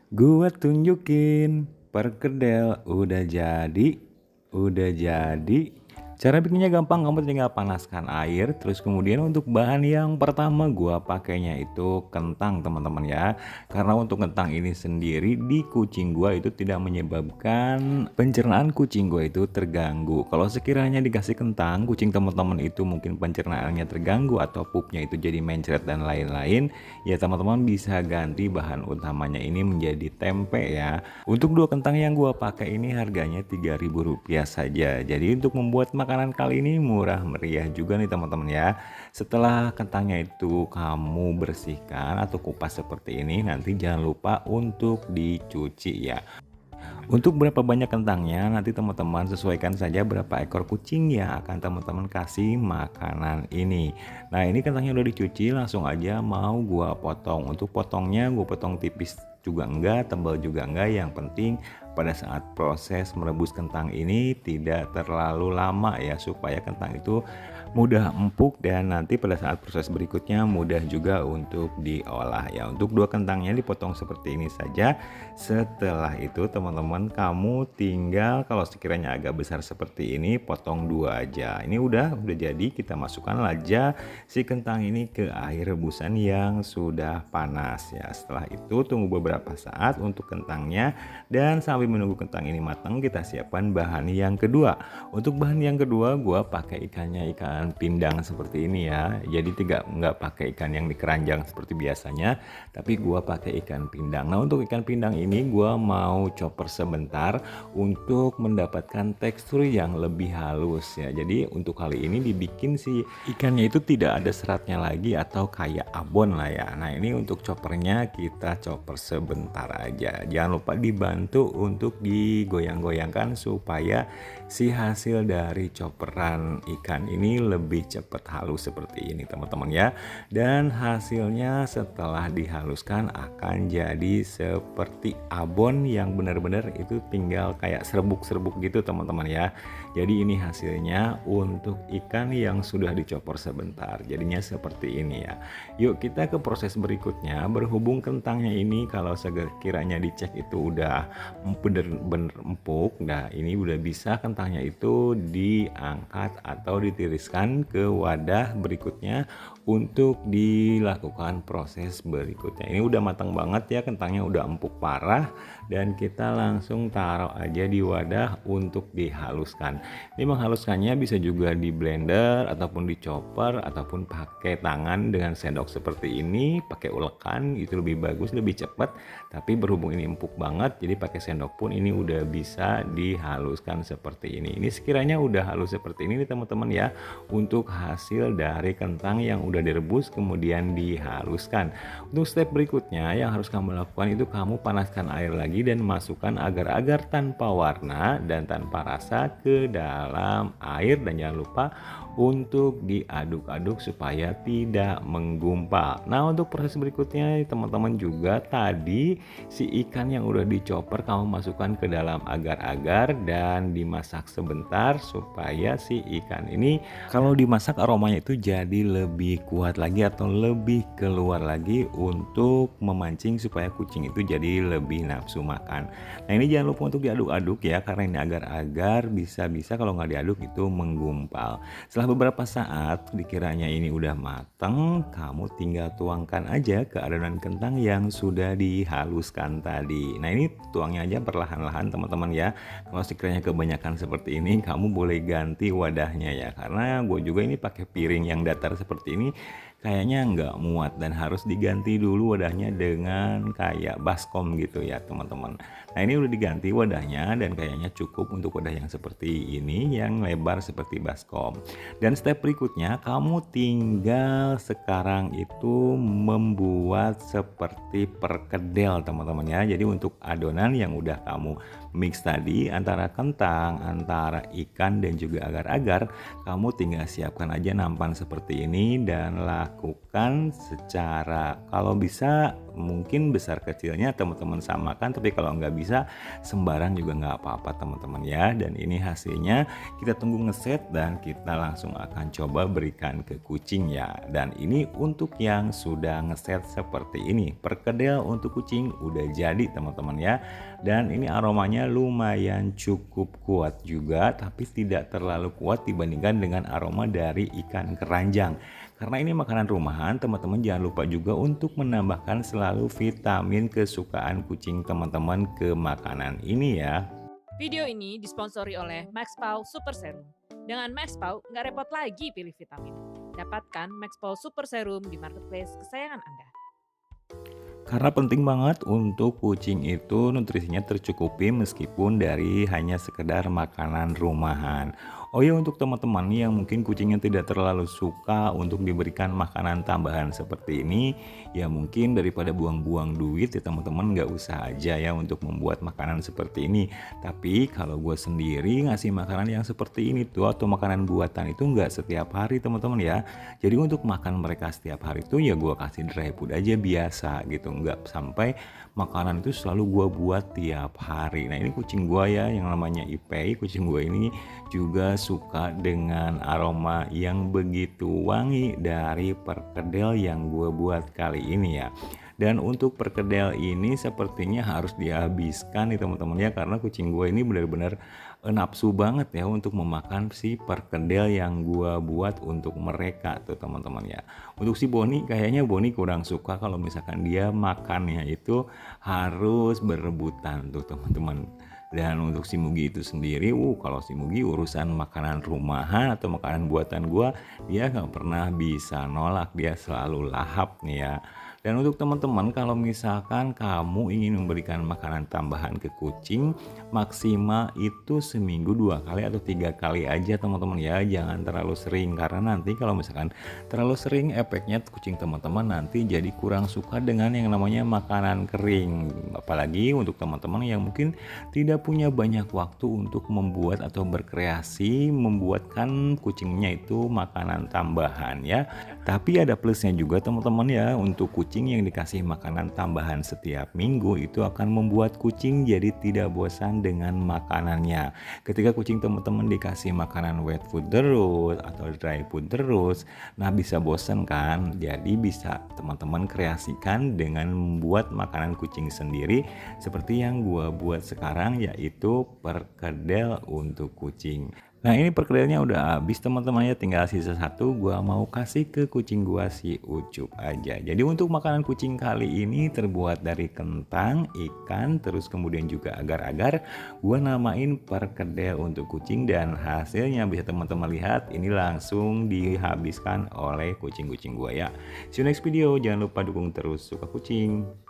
Gua tunjukin, perkedel udah jadi. Cara bikinnya gampang, kamu tinggal panaskan air, terus kemudian untuk bahan yang pertama gua pakainya itu kentang teman-teman ya. Karena untuk kentang ini sendiri di kucing gua itu tidak menyebabkan pencernaan kucing gua itu terganggu. Kalau sekiranya dikasih kentang, kucing teman-teman itu mungkin pencernaannya terganggu atau pupnya itu jadi mencret dan lain-lain, ya teman-teman bisa ganti bahan utamanya ini menjadi tempe ya. Untuk dua kentang yang gua pakai ini harganya Rp3.000 saja. Jadi untuk membuat makanan kali ini murah meriah juga nih teman-teman ya. Setelah kentangnya itu kamu bersihkan atau kupas seperti ini, nanti jangan lupa untuk dicuci ya. Untuk berapa banyak kentangnya nanti teman-teman sesuaikan saja berapa ekor kucing yang akan teman-teman kasih makanan ini. Nah ini kentangnya udah dicuci, langsung aja mau gua potong. Untuk potongnya gua potong tipis juga enggak, tebal juga enggak. Yang penting pada saat proses merebus kentang ini tidak terlalu lama ya, supaya kentang itu mudah empuk dan nanti pada saat proses berikutnya mudah juga untuk diolah ya. Untuk dua kentangnya dipotong seperti ini saja. Setelah itu teman-teman kamu tinggal kalau sekiranya agak besar seperti ini potong dua aja. Ini udah jadi, kita masukkan aja si kentang ini ke air rebusan yang sudah panas ya. Setelah itu tunggu beberapa saat untuk kentangnya, dan sambil menunggu kentang ini matang kita siapkan bahan yang kedua. Untuk bahan yang kedua gua pakai ikannya ikan pindang seperti ini ya. Jadi nggak pakai ikan yang dikeranjang seperti biasanya, tapi gua pakai ikan pindang. Nah untuk ikan pindang ini gua mau chopper sebentar untuk mendapatkan tekstur yang lebih halus ya. Jadi untuk kali ini dibikin si ikannya itu tidak ada seratnya lagi atau kayak abon lah ya. Nah ini untuk choppernya kita chopper sebentar aja. Jangan lupa dibantu untuk digoyang-goyangkan supaya si hasil dari chopperan ikan ini lebih cepat halus seperti ini teman-teman ya. Dan hasilnya setelah dihaluskan akan jadi seperti abon yang benar-benar itu tinggal kayak serbuk-serbuk gitu teman-teman ya. Jadi ini hasilnya untuk ikan yang sudah dicopper sebentar, jadinya seperti ini ya. Yuk kita ke proses berikutnya. Berhubung kentangnya ini kalau sekiranya dicek itu udah bener-bener empuk, nah ini udah bisa kentangnya itu diangkat atau ditiriskan ke wadah berikutnya untuk dilakukan proses berikutnya. Ini udah matang banget ya, kentangnya udah empuk parah, dan kita langsung taruh aja di wadah untuk dihaluskan. Ini menghaluskannya bisa juga di blender ataupun di chopper ataupun pakai tangan dengan sendok seperti ini, pakai ulekan itu lebih bagus, lebih cepat. Tapi berhubung ini empuk banget, jadi pakai sendok pun ini udah bisa dihaluskan seperti ini. Ini sekiranya udah halus seperti ini nih teman-teman ya, untuk hasil dari kentang yang udah direbus kemudian dihaluskan. Untuk step berikutnya yang harus kamu lakukan itu kamu panaskan air lagi dan masukkan agar-agar tanpa warna dan tanpa rasa ke dalam air, dan jangan lupa untuk diaduk-aduk supaya tidak menggumpal. Nah untuk proses berikutnya teman-teman juga tadi si ikan yang udah dicoper kamu masukkan ke dalam agar-agar dan dimasak sebentar supaya si ikan ini kalau dimasak aromanya itu jadi lebih kuat lagi atau lebih keluar lagi untuk memancing supaya kucing itu jadi lebih nafsu makan. Nah ini jangan lupa untuk diaduk-aduk ya, karena ini agar-agar bisa-bisa kalau nggak diaduk itu menggumpal. Setelah beberapa saat dikiranya ini udah matang, kamu tinggal tuangkan aja ke adonan kentang yang sudah dihaluskan tadi. Nah ini tuangnya aja perlahan-lahan teman-teman ya. Kalau sekiranya kebanyakan seperti ini kamu boleh ganti wadahnya ya, karena gue juga ini pakai piring yang datar seperti ini kayaknya nggak muat dan harus diganti dulu wadahnya dengan kayak baskom gitu ya teman-teman. Nah ini udah diganti wadahnya dan kayaknya cukup untuk wadah yang seperti ini yang lebar seperti baskom. Dan step berikutnya kamu tinggal sekarang itu membuat seperti perkedel teman-teman ya. Jadi untuk adonan yang udah kamu mix tadi antara kentang, antara ikan dan juga agar-agar, kamu tinggal siapkan aja nampan seperti ini dan lakukan secara kalau bisa Mungkin besar kecilnya teman-teman samakan, tapi kalau nggak bisa sembarang juga nggak apa-apa teman-teman ya. Dan ini hasilnya kita tunggu ngeset dan kita langsung akan coba berikan ke kucing ya. Dan ini untuk yang sudah ngeset seperti ini. Perkedel untuk kucing udah jadi teman-teman ya. Dan ini aromanya lumayan cukup kuat juga, tapi tidak terlalu kuat dibandingkan dengan aroma dari ikan keranjang. Karena ini makanan rumahan, teman-teman jangan lupa juga untuk menambahkan selalu vitamin kesukaan kucing teman-teman ke makanan ini ya. Video ini disponsori oleh MaxPaw Super Serum. Dengan MaxPaw, nggak repot lagi pilih vitamin. Dapatkan MaxPaw Super Serum di marketplace kesayangan Anda. Karena penting banget untuk kucing itu nutrisinya tercukupi meskipun dari hanya sekedar makanan rumahan. Oh ya, untuk teman-teman yang mungkin kucingnya tidak terlalu suka untuk diberikan makanan tambahan seperti ini, ya mungkin daripada buang-buang duit ya teman-teman nggak usah aja ya untuk membuat makanan seperti ini. Tapi kalau gue sendiri ngasih makanan yang seperti ini tuh atau makanan buatan itu nggak setiap hari teman-teman ya. Jadi untuk makan mereka setiap hari itu ya gue kasih dry food aja biasa gitu, nggak sampai makanan itu selalu gue buat tiap hari. Nah ini kucing gue ya yang namanya Ipei, kucing gue ini juga suka dengan aroma yang begitu wangi dari perkedel yang gue buat kali ini ya. Dan untuk perkedel ini sepertinya harus dihabiskan nih teman-teman ya, karena kucing gue ini benar-benar nafsu banget ya untuk memakan si perkedel yang gue buat untuk mereka tuh teman-teman ya. Untuk si Boni kayaknya Boni kurang suka kalau misalkan dia makannya itu harus berebutan tuh teman-teman. Dan untuk si Mugi itu sendiri, kalau si Mugi urusan makanan rumahan atau makanan buatan gua, dia nggak pernah bisa nolak, dia selalu lahap nih ya. Dan untuk teman-teman kalau misalkan kamu ingin memberikan makanan tambahan ke kucing, maksimal itu seminggu 2 kali atau 3 kali aja teman-teman ya, jangan terlalu sering karena nanti kalau misalkan terlalu sering efeknya kucing teman-teman nanti jadi kurang suka dengan yang namanya makanan kering. Apalagi untuk teman-teman yang mungkin tidak punya banyak waktu untuk membuat atau berkreasi membuatkan kucingnya itu makanan tambahan ya. Tapi ada plusnya juga teman-teman ya, untuk kucing yang dikasih makanan tambahan setiap minggu itu akan membuat kucing jadi tidak bosan dengan makanannya. Ketika kucing teman-teman dikasih makanan wet food terus atau dry food terus, nah bisa bosan kan? Jadi bisa teman-teman kreasikan dengan membuat makanan kucing sendiri seperti yang gua buat sekarang, yaitu perkedel untuk kucing. Nah ini perkedelnya udah habis teman-teman ya, tinggal sisa satu gua mau kasih ke kucing gua si Ucup aja. Jadi untuk makanan kucing kali ini terbuat dari kentang, ikan, terus kemudian juga agar-agar. Gua namain perkedel untuk kucing dan hasilnya bisa teman-teman lihat ini langsung dihabiskan oleh kucing-kucing gua ya. See you next video, jangan lupa dukung terus Suka Kucing.